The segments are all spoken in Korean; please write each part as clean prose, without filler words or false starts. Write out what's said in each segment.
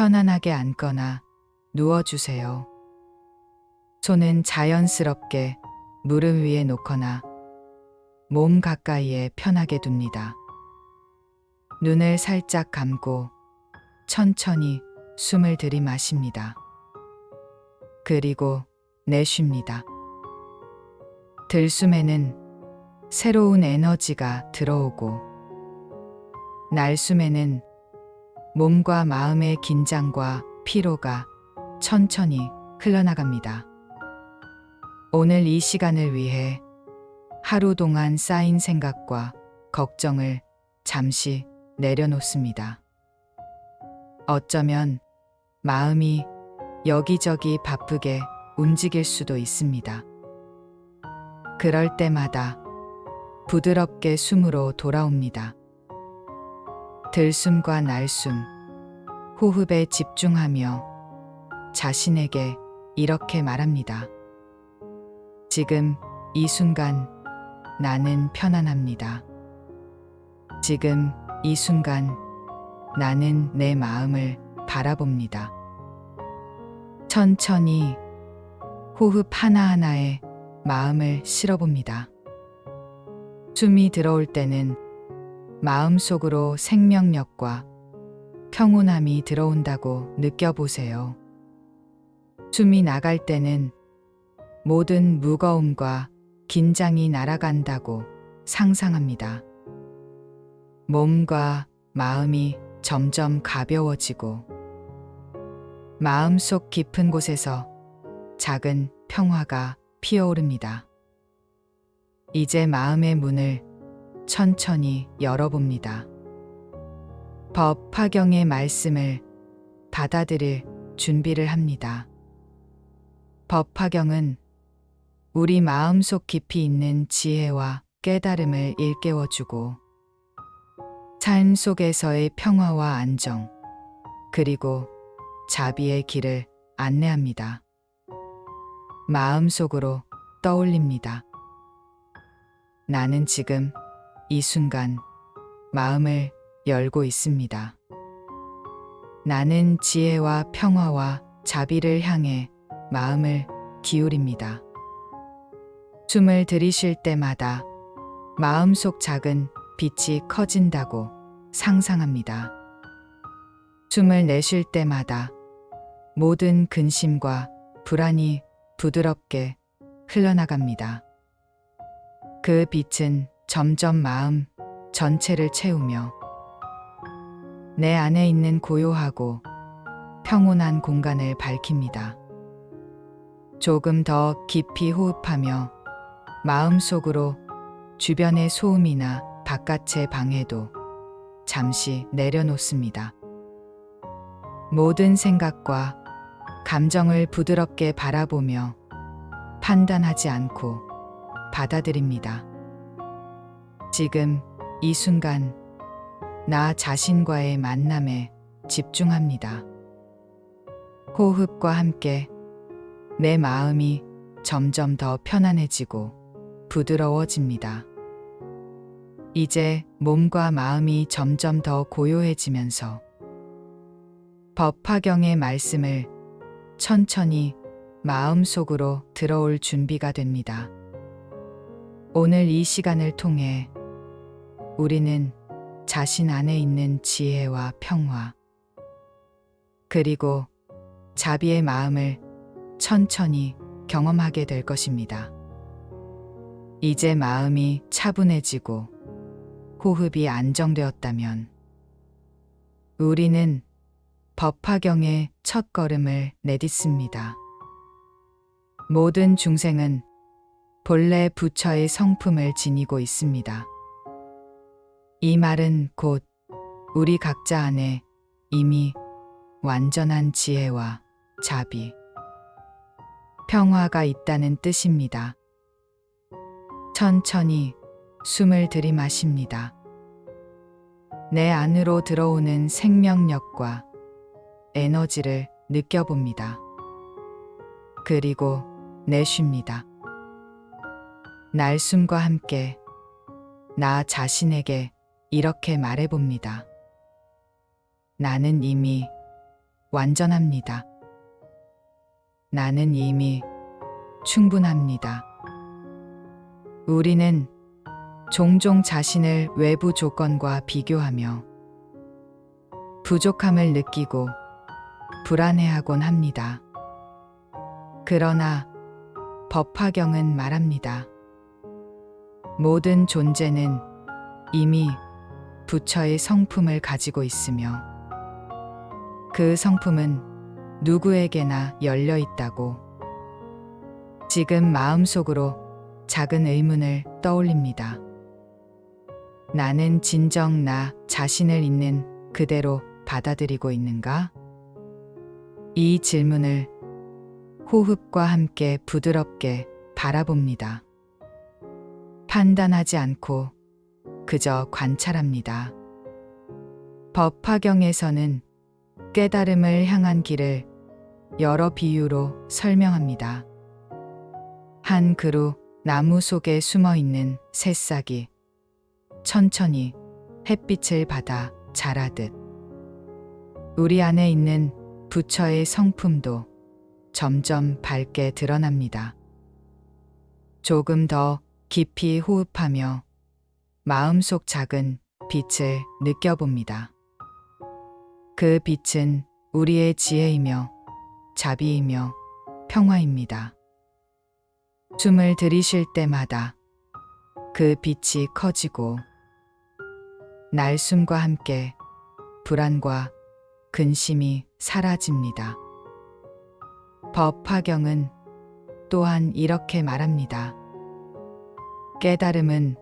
편안하게 앉거나 누워주세요. 손은 자연스럽게 무릎 위에 놓거나 몸 가까이에 편하게 둡니다. 눈을 살짝 감고 천천히 숨을 들이마십니다. 그리고 내쉽니다. 들숨에는 새로운 에너지가 들어오고 날숨에는 몸과 마음의 긴장과 피로가 천천히 흘러나갑니다. 오늘 이 시간을 위해 하루 동안 쌓인 생각과 걱정을 잠시 내려놓습니다. 어쩌면 마음이 여기저기 바쁘게 움직일 수도 있습니다. 그럴 때마다 부드럽게 숨으로 돌아옵니다. 들숨과 날숨, 호흡에 집중하며 자신에게 이렇게 말합니다. 지금 이 순간 나는 편안합니다. 지금 이 순간 나는 내 마음을 바라봅니다. 천천히 호흡 하나하나에 마음을 실어봅니다. 숨이 들어올 때는 마음속으로 생명력과 평온함이 들어온다고 느껴보세요. 숨이 나갈 때는 모든 무거움과 긴장이 날아간다고 상상합니다. 몸과 마음이 점점 가벼워지고 마음속 깊은 곳에서 작은 평화가 피어오릅니다. 이제 마음의 문을 천천히 열어봅니다. 법 화경의 말씀을 받아들일 준비를 합니다. 법 화경은 우리 마음속 깊이 있는 지혜와 깨달음을 일깨워주고 삶 속에서의 평화와 안정, 그리고 자비의 길을 안내합니다. 마음속으로 떠올립니다. 나는 지금 이 순간 마음을 열고 있습니다. 나는 지혜와 평화와 자비를 향해 마음을 기울입니다. 숨을 들이쉴 때마다 마음속 작은 빛이 커진다고 상상합니다. 숨을 내쉴 때마다 모든 근심과 불안이 부드럽게 흘러나갑니다. 그 빛은 점점 마음 전체를 채우며 내 안에 있는 고요하고 평온한 공간을 밝힙니다. 조금 더 깊이 호흡하며 마음속으로 주변의 소음이나 바깥의 방해도 잠시 내려놓습니다. 모든 생각과 감정을 부드럽게 바라보며 판단하지 않고 받아들입니다. 지금 이 순간 나 자신과의 만남에 집중합니다. 호흡과 함께 내 마음이 점점 더 편안해지고 부드러워집니다. 이제 몸과 마음이 점점 더 고요해지면서 법 화경의 말씀을 천천히 마음속으로 들어올 준비가 됩니다. 오늘 이 시간을 통해 우리는 자신 안에 있는 지혜와 평화, 그리고 자비의 마음을 천천히 경험하게 될 것입니다. 이제 마음이 차분해지고 호흡이 안정되었다면 우리는 법 화경의 첫 걸음을 내딛습니다. 모든 중생은 본래 부처의 성품을 지니고 있습니다. 이 말은 곧 우리 각자 안에 이미 완전한 지혜와 자비, 평화가 있다는 뜻입니다. 천천히 숨을 들이마십니다. 내 안으로 들어오는 생명력과 에너지를 느껴봅니다. 그리고 내쉽니다. 날숨과 함께 나 자신에게 이렇게 말해봅니다. 나는 이미 완전합니다. 나는 이미 충분합니다. 우리는 종종 자신을 외부 조건과 비교하며 부족함을 느끼고 불안해하곤 합니다. 그러나 법화경은 말합니다. 모든 존재는 이미 부처의 성품을 가지고 있으며 그 성품은 누구에게나 열려 있다고. 지금 마음속으로 작은 의문을 떠올립니다. 나는 진정 나 자신을 있는 그대로 받아들이고 있는가? 이 질문을 호흡과 함께 부드럽게 바라봅니다. 판단하지 않고 그저 관찰합니다. 법화경에서는 깨달음을 향한 길을 여러 비유로 설명합니다. 한 그루 나무 속에 숨어 있는 새싹이 천천히 햇빛을 받아 자라듯 우리 안에 있는 부처의 성품도 점점 밝게 드러납니다. 조금 더 깊이 호흡하며 마음속 작은 빛을 느껴봅니다. 그 빛은 우리의 지혜이며 자비이며 평화입니다. 숨을 들이쉴 때마다 그 빛이 커지고 날숨과 함께 불안과 근심이 사라집니다. 법화경은 또한 이렇게 말합니다. 깨달음은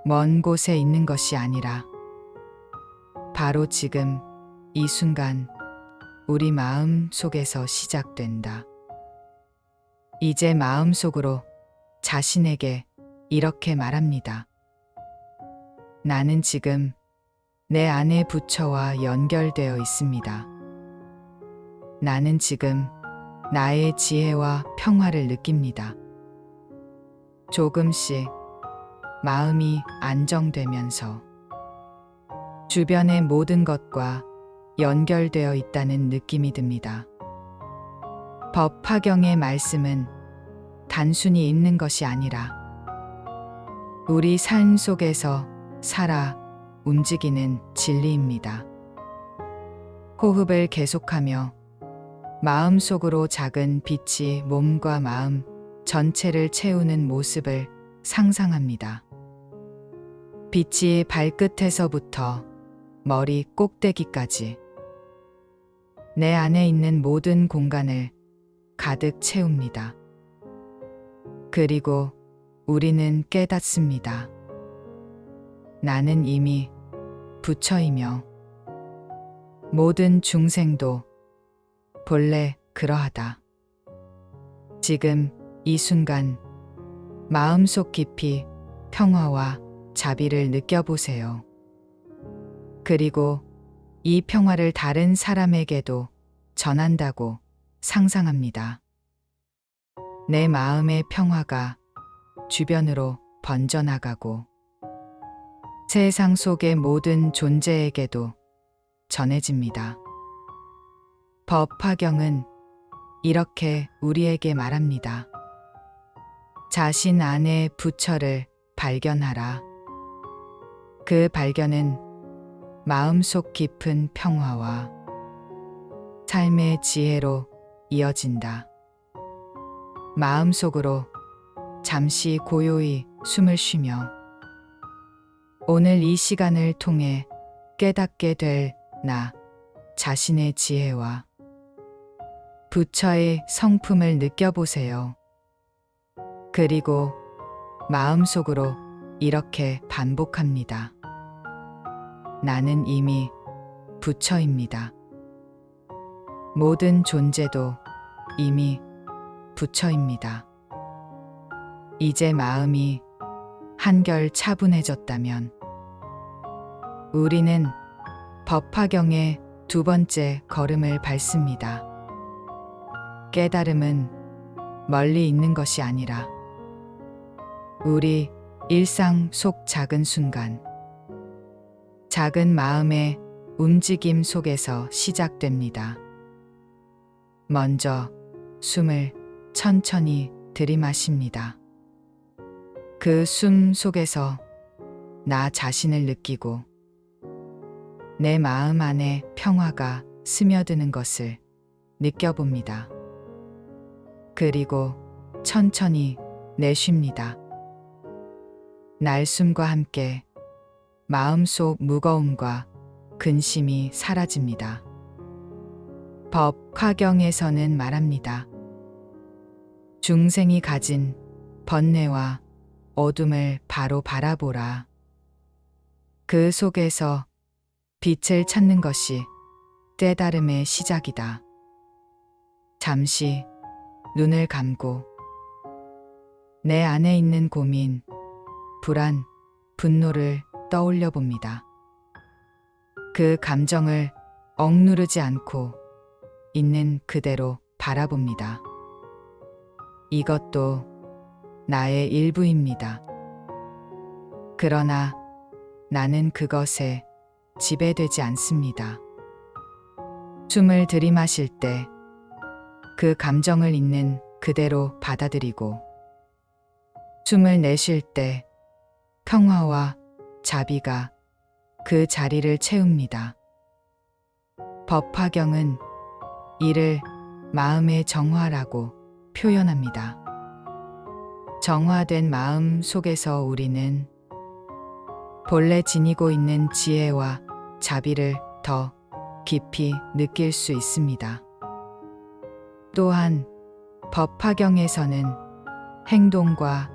먼 곳에 있는 것이 아니라 바로 지금 이 순간 우리 마음 속에서 시작된다. 이제 마음속으로 자신에게 이렇게 말합니다. 나는 지금 내 안의 부처와 연결되어 있습니다. 나는 지금 나의 지혜와 평화를 느낍니다. 조금씩 마음이 안정되면서 주변의 모든 것과 연결되어 있다는 느낌이 듭니다. 법화경의 말씀은 단순히 읽는 것이 아니라 우리 삶 속에서 살아 움직이는 진리입니다. 호흡을 계속하며 마음속으로 작은 빛이 몸과 마음 전체를 채우는 모습을 상상합니다. 빛이 발끝에서부터 머리 꼭대기까지 내 안에 있는 모든 공간을 가득 채웁니다. 그리고 우리는 깨닫습니다. 나는 이미 부처이며 모든 중생도 본래 그러하다. 지금 이 순간 마음속 깊이 평화와 자비를 느껴보세요. 그리고 이 평화를 다른 사람에게도 전한다고 상상합니다. 내 마음의 평화가 주변으로 번져나가고 세상 속의 모든 존재에게도 전해집니다. 법화경은 이렇게 우리에게 말합니다. 자신 안의 부처를 발견하라. 그 발견은 마음속 깊은 평화와 삶의 지혜로 이어진다. 마음속으로 잠시 고요히 숨을 쉬며 오늘 이 시간을 통해 깨닫게 될 나 자신의 지혜와 부처의 성품을 느껴보세요. 그리고 마음속으로 이렇게 반복합니다. 나는 이미 부처입니다. 모든 존재도 이미 부처입니다. 이제 마음이 한결 차분해졌다면 우리는 법화경의 두 번째 걸음을 밟습니다. 깨달음은 멀리 있는 것이 아니라 우리 일상 속 작은 순간, 작은 마음의 움직임 속에서 시작됩니다. 먼저 숨을 천천히 들이마십니다. 그 숨 속에서 나 자신을 느끼고 내 마음 안에 평화가 스며드는 것을 느껴봅니다. 그리고 천천히 내쉽니다. 날숨과 함께 마음속 무거움과 근심이 사라집니다. 법 화경에서는 말합니다. 중생이 가진 번뇌와 어둠을 바로 바라보라. 그 속에서 빛을 찾는 것이 깨달음의 시작이다. 잠시 눈을 감고 내 안에 있는 고민, 불안, 분노를 떠올려 봅니다. 그 감정을 억누르지 않고 있는 그대로 바라봅니다. 이것도 나의 일부입니다. 그러나 나는 그것에 지배되지 않습니다. 숨을 들이마실 때 그 감정을 있는 그대로 받아들이고 숨을 내쉴 때 평화와 자비가 그 자리를 채웁니다. 법화경은 이를 마음의 정화라고 표현합니다. 정화된 마음 속에서 우리는 본래 지니고 있는 지혜와 자비를 더 깊이 느낄 수 있습니다. 또한 법화경에서는 행동과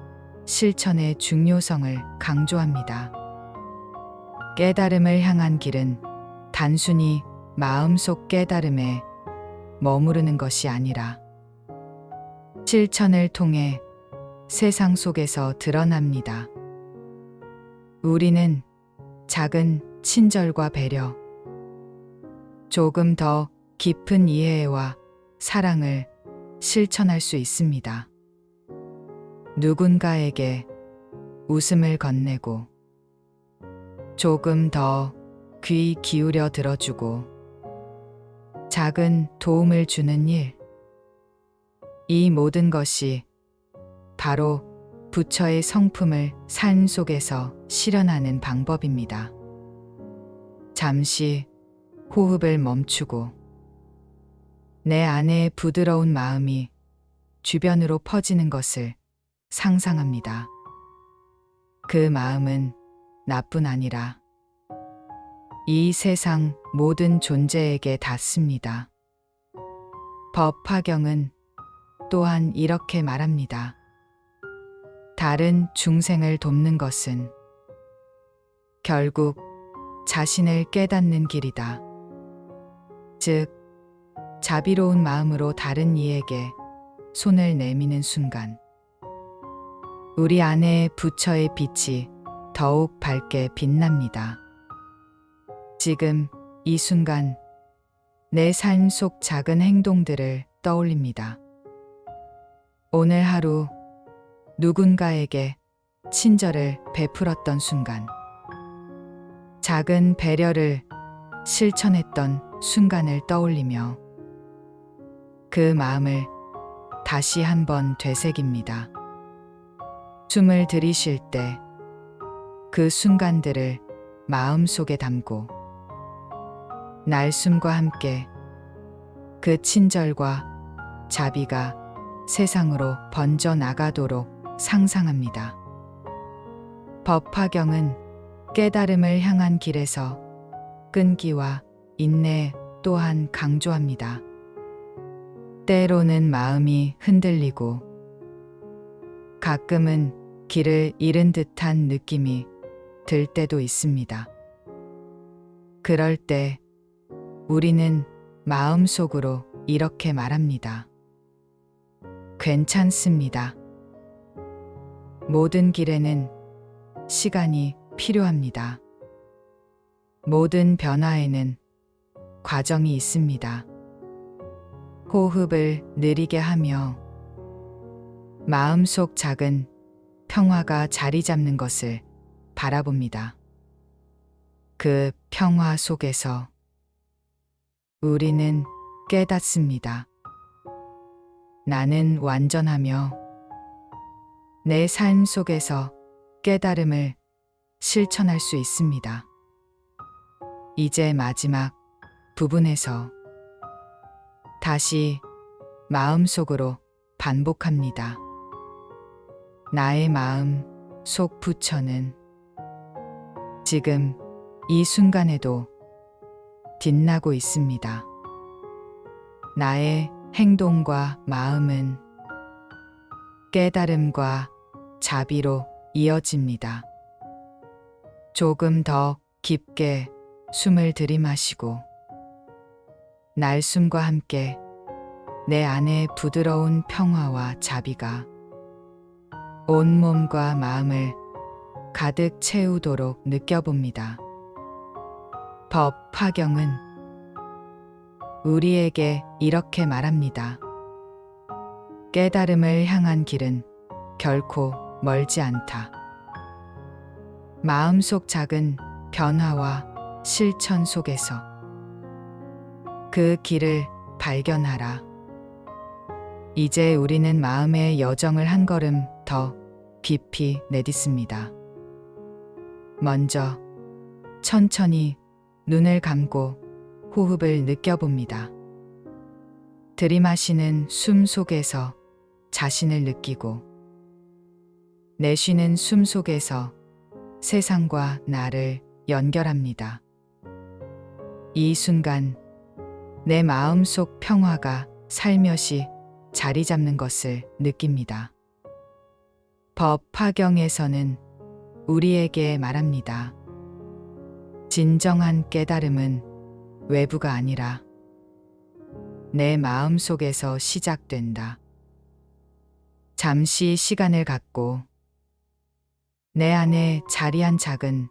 실천의 중요성을 강조합니다. 깨달음을 향한 길은 단순히 마음속 깨달음에 머무르는 것이 아니라 실천을 통해 세상 속에서 드러납니다. 우리는 작은 친절과 배려, 조금 더 깊은 이해와 사랑을 실천할 수 있습니다. 누군가에게 웃음을 건네고 조금 더 귀 기울여 들어주고 작은 도움을 주는 일, 이 모든 것이 바로 부처의 성품을 삶 속에서 실현하는 방법입니다. 잠시 호흡을 멈추고 내 안에 부드러운 마음이 주변으로 퍼지는 것을 상상합니다. 그 마음은 나뿐 아니라 이 세상 모든 존재에게 닿습니다. 법화경은 또한 이렇게 말합니다. 다른 중생을 돕는 것은 결국 자신을 깨닫는 길이다. 즉, 자비로운 마음으로 다른 이에게 손을 내미는 순간 우리 안에 부처의 빛이 더욱 밝게 빛납니다. 지금 이 순간 내 삶 속 작은 행동들을 떠올립니다. 오늘 하루 누군가에게 친절을 베풀었던 순간, 작은 배려를 실천했던 순간을 떠올리며 그 마음을 다시 한번 되새깁니다. 숨을 들이쉴 때 그 순간들을 마음속에 담고 날숨과 함께 그 친절과 자비가 세상으로 번져 나가도록 상상합니다. 법화경은 깨달음을 향한 길에서 끈기와 인내 또한 강조합니다. 때로는 마음이 흔들리고 가끔은 길을 잃은 듯한 느낌이 들 때도 있습니다. 그럴 때 우리는 마음속으로 이렇게 말합니다. 괜찮습니다. 모든 길에는 시간이 필요합니다. 모든 변화에는 과정이 있습니다. 호흡을 느리게 하며 마음속 작은 평화가 자리 잡는 것을 바라봅니다. 그 평화 속에서 우리는 깨닫습니다. 나는 완전하며 내 삶 속에서 깨달음을 실천할 수 있습니다. 이제 마지막 부분에서 다시 마음속으로 반복합니다. 나의 마음 속 부처는 지금 이 순간에도 빛나고 있습니다. 나의 행동과 마음은 깨달음과 자비로 이어집니다. 조금 더 깊게 숨을 들이마시고 날숨과 함께 내 안에 부드러운 평화와 자비가 온몸과 마음을 가득 채우도록 느껴봅니다. 법 화경은 우리에게 이렇게 말합니다. 깨달음을 향한 길은 결코 멀지 않다. 마음속 작은 변화와 실천 속에서 그 길을 발견하라. 이제 우리는 마음의 여정을 한 걸음 더 깊이 내딛습니다. 먼저 천천히 눈을 감고 호흡을 느껴봅니다. 들이마시는 숨 속에서 자신을 느끼고 내쉬는 숨 속에서 세상과 나를 연결합니다. 이 순간 내 마음속 평화가 살며시 자리 잡는 것을 느낍니다. 법 화경에서는 우리에게 말합니다. 진정한 깨달음은 외부가 아니라 내 마음 속에서 시작된다. 잠시 시간을 갖고 내 안에 자리한 작은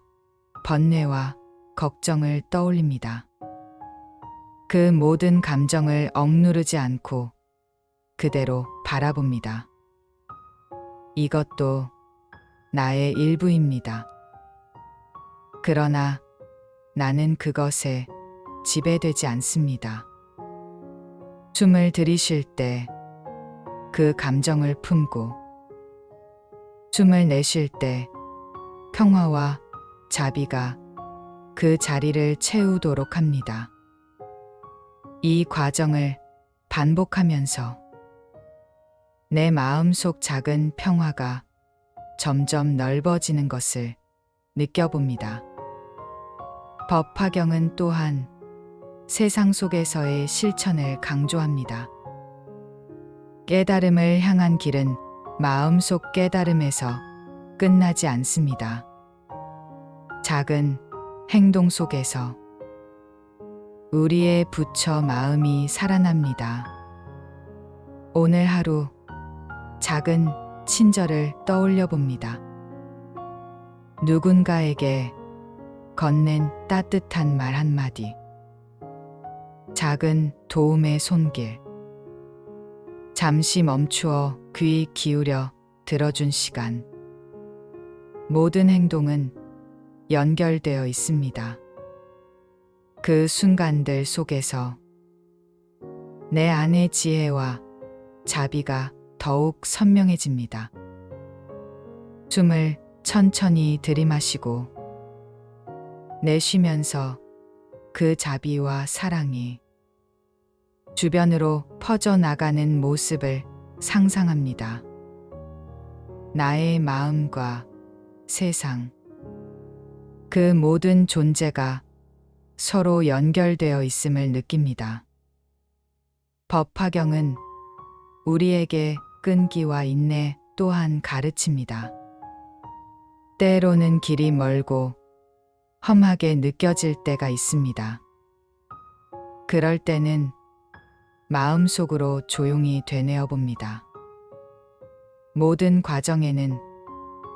번뇌와 걱정을 떠올립니다. 그 모든 감정을 억누르지 않고 그대로 바라봅니다. 이것도 나의 일부입니다. 그러나 나는 그것에 지배되지 않습니다. 숨을 들이쉴 때 그 감정을 품고 숨을 내쉴 때 평화와 자비가 그 자리를 채우도록 합니다. 이 과정을 반복하면서 내 마음속 작은 평화가 점점 넓어지는 것을 느껴봅니다. 법 화경은 또한 세상 속에서의 실천을 강조합니다. 깨달음을 향한 길은 마음속 깨달음에서 끝나지 않습니다. 작은 행동 속에서 우리의 부처 마음이 살아납니다. 오늘 하루 작은 친절을 떠올려 봅니다. 누군가에게 건넨 따뜻한 말 한마디, 작은 도움의 손길, 잠시 멈추어 귀 기울여 들어준 시간. 모든 행동은 연결되어 있습니다. 그 순간들 속에서 내 안의 지혜와 자비가 더욱 선명해집니다. 숨을 천천히 들이마시고 내쉬면서 그 자비와 사랑이 주변으로 퍼져나가는 모습을 상상합니다. 나의 마음과 세상, 그 모든 존재가 서로 연결되어 있음을 느낍니다. 법 화경은 우리에게 끈기와 인내 또한 가르칩니다. 때로는 길이 멀고 험하게 느껴질 때가 있습니다. 그럴 때는 마음속으로 조용히 되뇌어 봅니다. 모든 과정에는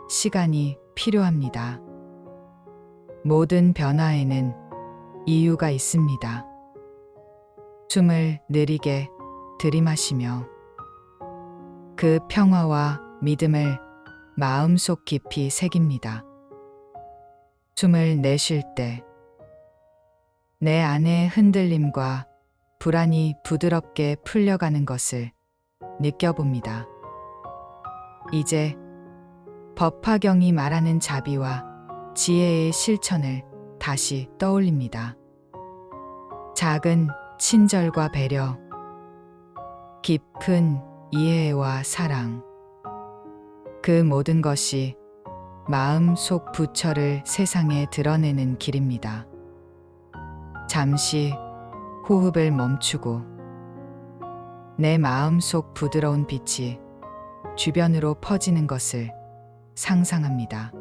시간이 필요합니다. 모든 변화에는 이유가 있습니다. 숨을 느리게 들이마시며 그 평화와 믿음을 마음속 깊이 새깁니다. 숨을 내쉴 때 내 안의 흔들림과 불안이 부드럽게 풀려가는 것을 느껴봅니다. 이제 법화경이 말하는 자비와 지혜의 실천을 다시 떠올립니다. 작은 친절과 배려, 깊은 이해와 사랑, 그 모든 것이 마음 속 부처를 세상에 드러내는 길입니다. 잠시 호흡을 멈추고 내 마음 속 부드러운 빛이 주변으로 퍼지는 것을 상상합니다.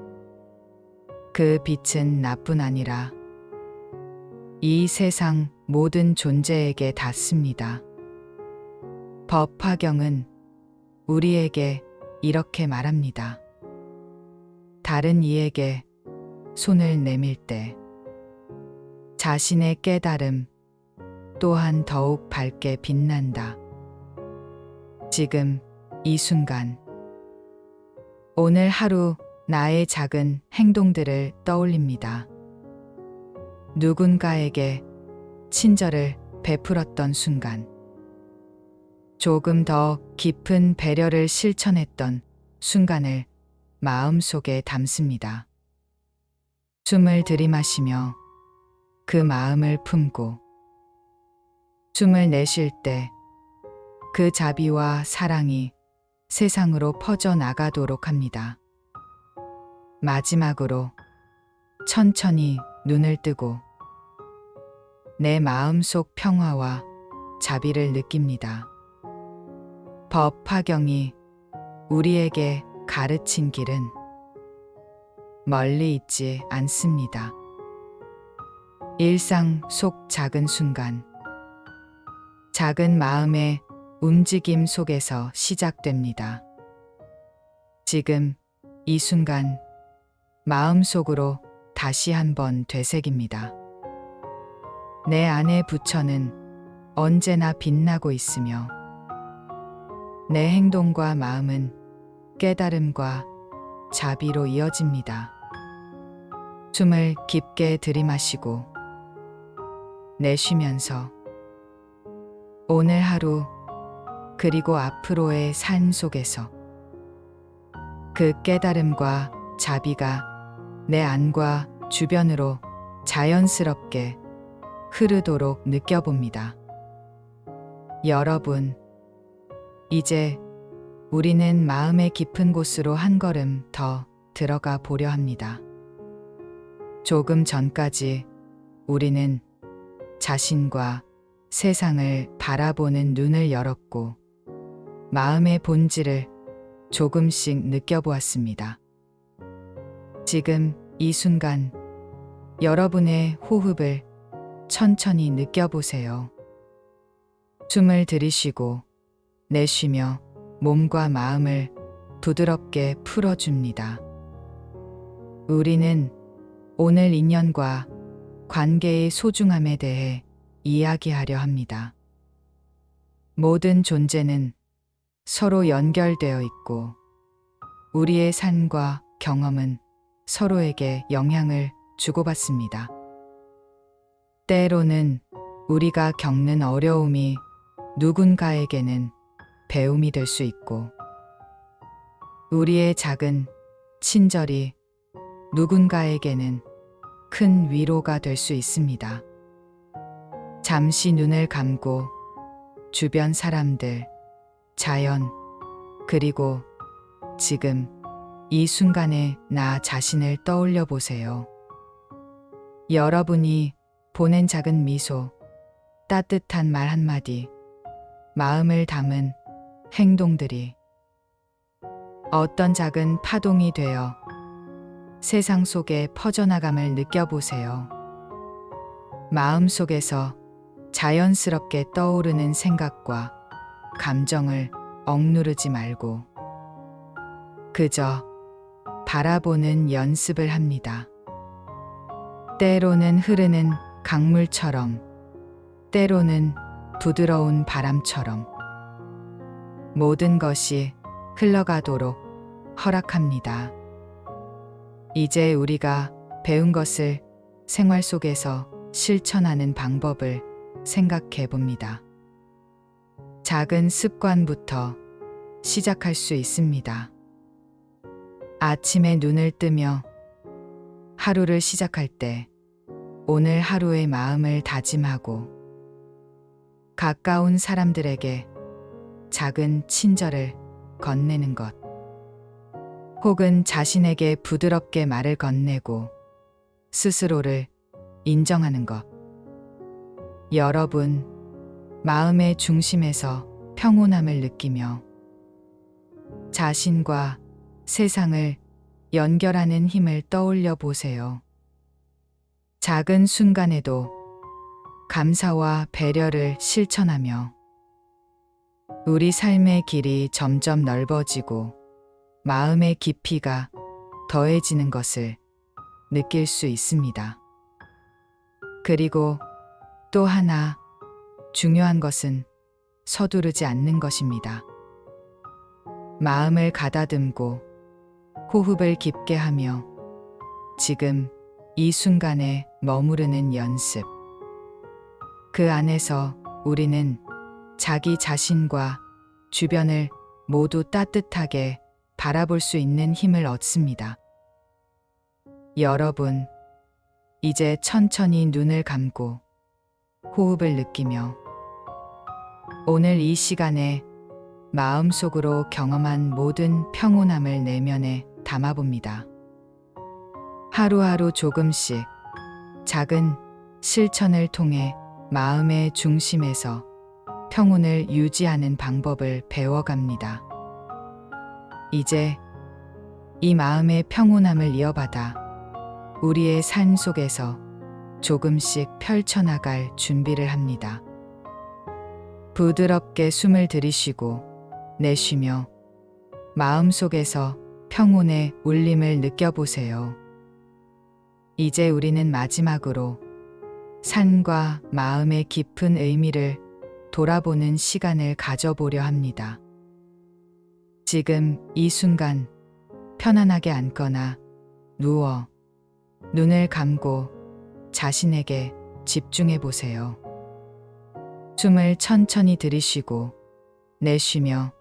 그 빛은 나뿐 아니라 이 세상 모든 존재에게 닿습니다. 법화경은 우리에게 이렇게 말합니다. 다른 이에게 손을 내밀 때 자신의 깨달음 또한 더욱 밝게 빛난다. 지금 이 순간, 오늘 하루 나의 작은 행동들을 떠올립니다. 누군가에게 친절을 베풀었던 순간, 조금 더 깊은 배려를 실천했던 순간을 마음속에 담습니다. 숨을 들이마시며 그 마음을 품고 숨을 내쉴 때 그 자비와 사랑이 세상으로 퍼져나가도록 합니다. 마지막으로 천천히 눈을 뜨고 내 마음속 평화와 자비를 느낍니다. 법화경이 우리에게 가르친 길은 멀리 있지 않습니다. 일상 속 작은 순간, 작은 마음의 움직임 속에서 시작됩니다. 지금 이 순간 마음속으로 다시 한번 되새깁니다. 내 안의 부처는 언제나 빛나고 있으며 내 행동과 마음은 깨달음과 자비로 이어집니다. 숨을 깊게 들이마시고 내쉬면서 오늘 하루 그리고 앞으로의 삶 속에서 그 깨달음과 자비가 내 안과 주변으로 자연스럽게 흐르도록 느껴봅니다. 여러분, 이제 우리는 마음의 깊은 곳으로 한 걸음 더 들어가 보려 합니다. 조금 전까지 우리는 자신과 세상을 바라보는 눈을 열었고 마음의 본질을 조금씩 느껴보았습니다. 지금 이 순간 여러분의 호흡을 천천히 느껴보세요. 숨을 들이쉬고 내쉬며 몸과 마음을 부드럽게 풀어줍니다. 우리는 오늘 인연과 관계의 소중함에 대해 이야기하려 합니다. 모든 존재는 서로 연결되어 있고 우리의 삶과 경험은 서로에게 영향을 주고받습니다. 때로는 우리가 겪는 어려움이 누군가에게는 배움이 될 수 있고 우리의 작은 친절이 누군가에게는 큰 위로가 될 수 있습니다. 잠시 눈을 감고 주변 사람들, 자연, 그리고 지금 이 순간에 나 자신을 떠올려 보세요. 여러분이 보낸 작은 미소, 따뜻한 말 한마디, 마음을 담은 행동들이 어떤 작은 파동이 되어 세상 속에 퍼져나감을 느껴보세요. 마음 속에서 자연스럽게 떠오르는 생각과 감정을 억누르지 말고 그저 바라보는 연습을 합니다. 때로는 흐르는 강물처럼, 때로는 부드러운 바람처럼 모든 것이 흘러가도록 허락합니다. 이제 우리가 배운 것을 생활 속에서 실천하는 방법을 생각해 봅니다. 작은 습관부터 시작할 수 있습니다. 아침에 눈을 뜨며 하루를 시작할 때 오늘 하루의 마음을 다짐하고 가까운 사람들에게 작은 친절을 건네는 것, 혹은 자신에게 부드럽게 말을 건네고 스스로를 인정하는 것. 여러분, 마음의 중심에서 평온함을 느끼며 자신과 세상을 연결하는 힘을 떠올려 보세요. 작은 순간에도 감사와 배려를 실천하며 우리 삶의 길이 점점 넓어지고 마음의 깊이가 더해지는 것을 느낄 수 있습니다. 그리고 또 하나 중요한 것은 서두르지 않는 것입니다. 마음을 가다듬고 호흡을 깊게 하며 지금 이 순간에 머무르는 연습. 그 안에서 우리는 자기 자신과 주변을 모두 따뜻하게 바라볼 수 있는 힘을 얻습니다. 여러분, 이제 천천히 눈을 감고 호흡을 느끼며 오늘 이 시간에 마음속으로 경험한 모든 평온함을 내면에 담아봅니다. 하루하루 조금씩 작은 실천을 통해 마음의 중심에서 평온을 유지하는 방법을 배워갑니다. 이제 이 마음의 평온함을 이어받아 우리의 삶 속에서 조금씩 펼쳐나갈 준비를 합니다. 부드럽게 숨을 들이쉬고 내쉬며 마음속에서 평온의 울림을 느껴보세요. 이제 우리는 마지막으로 삶과 마음의 깊은 의미를 돌아보는 시간을 가져보려 합니다. 지금 이 순간 편안하게 앉거나 누워 눈을 감고 자신에게 집중해 보세요. 숨을 천천히 들이쉬고 내쉬며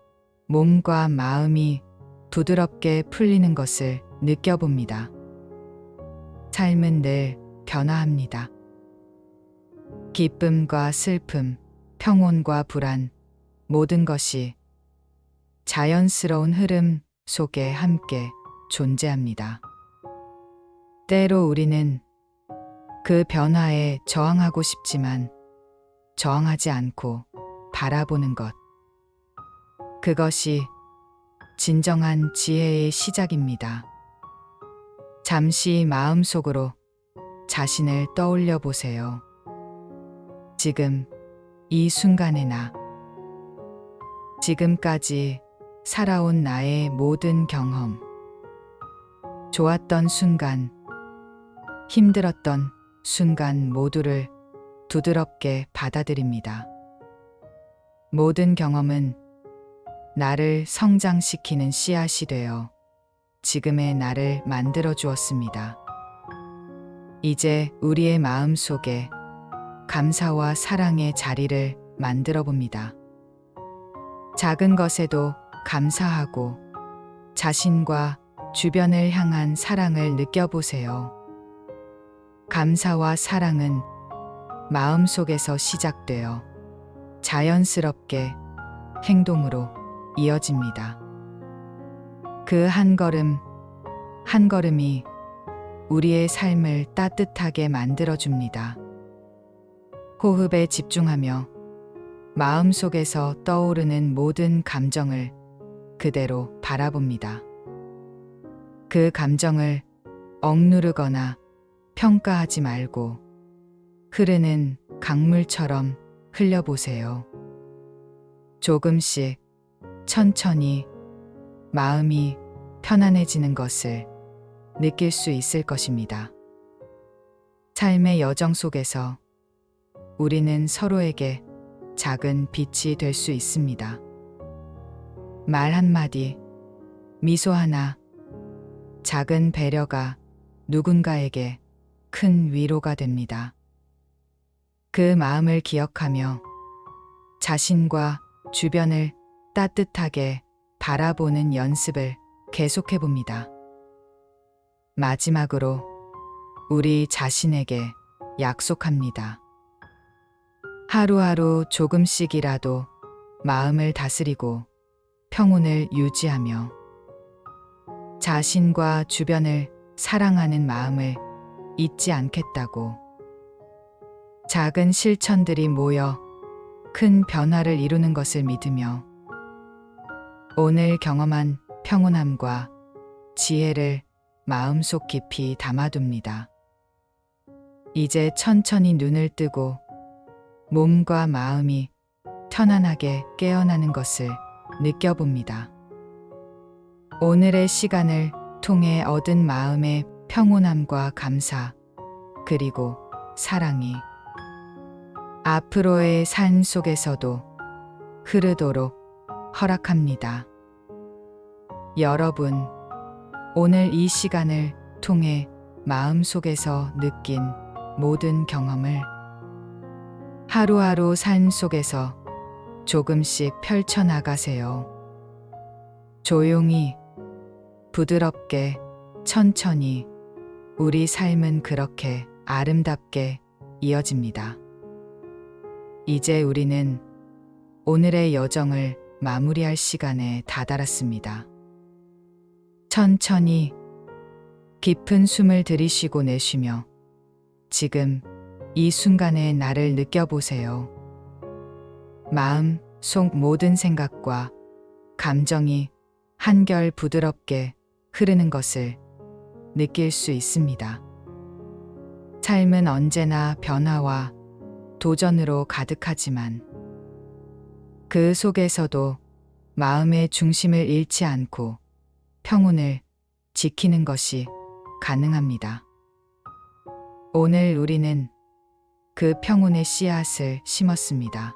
몸과 마음이 부드럽게 풀리는 것을 느껴봅니다. 삶은 늘 변화합니다. 기쁨과 슬픔, 평온과 불안, 모든 것이 자연스러운 흐름 속에 함께 존재합니다. 때로 우리는 그 변화에 저항하고 싶지만 저항하지 않고 바라보는 것. 그것이 진정한 지혜의 시작입니다. 잠시 마음속으로 자신을 떠올려 보세요. 지금 이 순간의 나, 지금까지 살아온 나의 모든 경험, 좋았던 순간, 힘들었던 순간 모두를 부드럽게 받아들입니다. 모든 경험은 나를 성장시키는 씨앗이 되어 지금의 나를 만들어 주었습니다. 이제 우리의 마음 속에 감사와 사랑의 자리를 만들어 봅니다. 작은 것에도 감사하고 자신과 주변을 향한 사랑을 느껴보세요. 감사와 사랑은 마음속에서 시작되어 자연스럽게 행동으로 이어집니다. 그 한 걸음, 한 걸음이 우리의 삶을 따뜻하게 만들어줍니다. 호흡에 집중하며 마음속에서 떠오르는 모든 감정을 그대로 바라봅니다. 그 감정을 억누르거나 평가하지 말고 흐르는 강물처럼 흘려보세요. 조금씩 천천히 마음이 편안해지는 것을 느낄 수 있을 것입니다. 삶의 여정 속에서 우리는 서로에게 작은 빛이 될 수 있습니다. 말 한마디, 미소 하나, 작은 배려가 누군가에게 큰 위로가 됩니다. 그 마음을 기억하며 자신과 주변을 따뜻하게 바라보는 연습을 계속해 봅니다. 마지막으로 우리 자신에게 약속합니다. 하루하루 조금씩이라도 마음을 다스리고 평온을 유지하며 자신과 주변을 사랑하는 마음을 잊지 않겠다고. 작은 실천들이 모여 큰 변화를 이루는 것을 믿으며 오늘 경험한 평온함과 지혜를 마음속 깊이 담아둡니다. 이제 천천히 눈을 뜨고 몸과 마음이 편안하게 깨어나는 것을 느껴봅니다. 오늘의 시간을 통해 얻은 마음의 평온함과 감사, 그리고 사랑이 앞으로의 삶 속에서도 흐르도록 허락합니다. 여러분, 오늘 이 시간을 통해 마음속에서 느낀 모든 경험을 하루하루 삶 속에서 조금씩 펼쳐나가세요. 조용히, 부드럽게, 천천히 우리 삶은 그렇게 아름답게 이어집니다. 이제 우리는 오늘의 여정을 마무리할 시간에 다다랐습니다. 천천히 깊은 숨을 들이쉬고 내쉬며 지금 이 순간의 나를 느껴보세요. 마음 속 모든 생각과 감정이 한결 부드럽게 흐르는 것을 느낄 수 있습니다. 삶은 언제나 변화와 도전으로 가득하지만 그 속에서도 마음의 중심을 잃지 않고 평온을 지키는 것이 가능합니다. 오늘 우리는 그 평온의 씨앗을 심었습니다.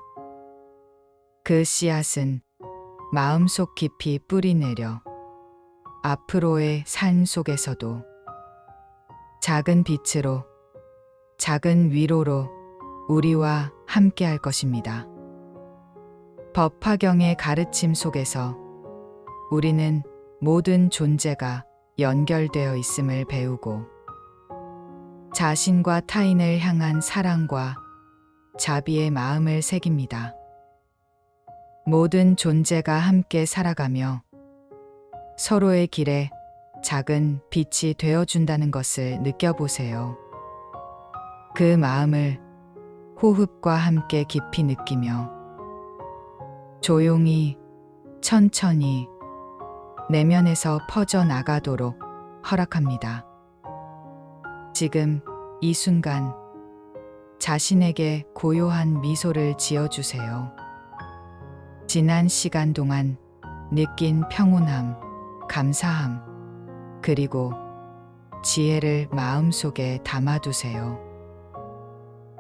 그 씨앗은 마음속 깊이 뿌리내려 앞으로의 삶 속에서도 작은 빛으로, 작은 위로로 우리와 함께 할 것입니다. 법화경의 가르침 속에서 우리는 모든 존재가 연결되어 있음을 배우고 자신과 타인을 향한 사랑과 자비의 마음을 새깁니다. 모든 존재가 함께 살아가며 서로의 길에 작은 빛이 되어준다는 것을 느껴보세요. 그 마음을 호흡과 함께 깊이 느끼며 조용히, 천천히 내면에서 퍼져나가도록 허락합니다. 지금 이 순간 자신에게 고요한 미소를 지어주세요. 지난 시간 동안 느낀 평온함, 감사함, 그리고 지혜를 마음속에 담아두세요.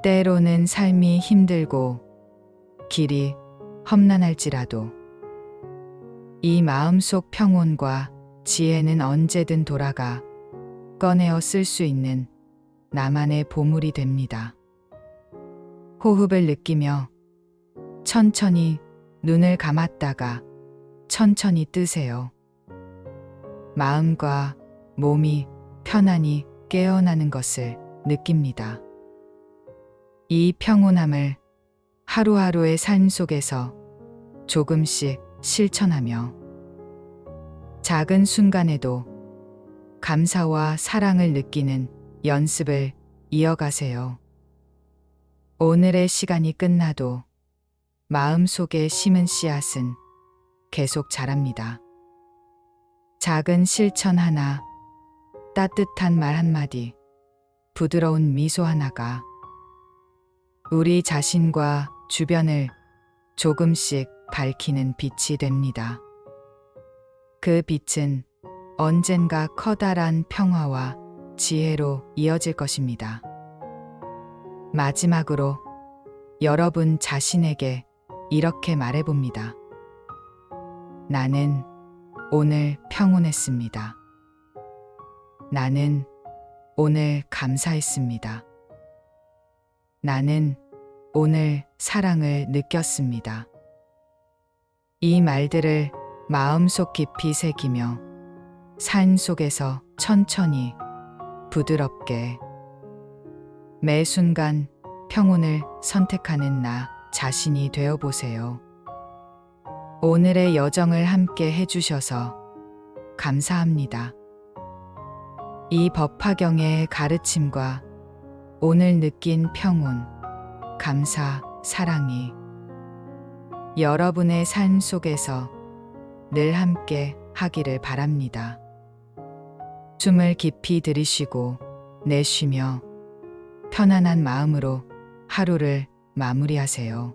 때로는 삶이 힘들고 길이 험난할지라도 이 마음속 평온과 지혜는 언제든 돌아가 꺼내어 쓸 수 있는 나만의 보물이 됩니다. 호흡을 느끼며 천천히 눈을 감았다가 천천히 뜨세요. 마음과 몸이 편안히 깨어나는 것을 느낍니다. 이 평온함을 하루하루의 삶 속에서 조금씩 실천하며 작은 순간에도 감사와 사랑을 느끼는 연습을 이어가세요. 오늘의 시간이 끝나도 마음속에 심은 씨앗은 계속 자랍니다. 작은 실천 하나, 따뜻한 말 한마디, 부드러운 미소 하나가 우리 자신과 주변을 조금씩 밝히는 빛이 됩니다. 그 빛은 언젠가 커다란 평화와 지혜로 이어질 것입니다. 마지막으로 여러분 자신에게 이렇게 말해봅니다. 나는 오늘 평온했습니다. 나는 오늘 감사했습니다. 나는 오늘 사랑을 느꼈습니다. 이 말들을 마음속 깊이 새기며 삶 속에서 천천히 부드럽게 매 순간 평온을 선택하는 나 자신이 되어 보세요. 오늘의 여정을 함께 해주셔서 감사합니다. 이 법화경의 가르침과 오늘 느낀 평온, 감사, 사랑이 여러분의 삶 속에서 늘 함께 하기를 바랍니다. 숨을 깊이 들이쉬고 내쉬며 편안한 마음으로 하루를 마무리하세요.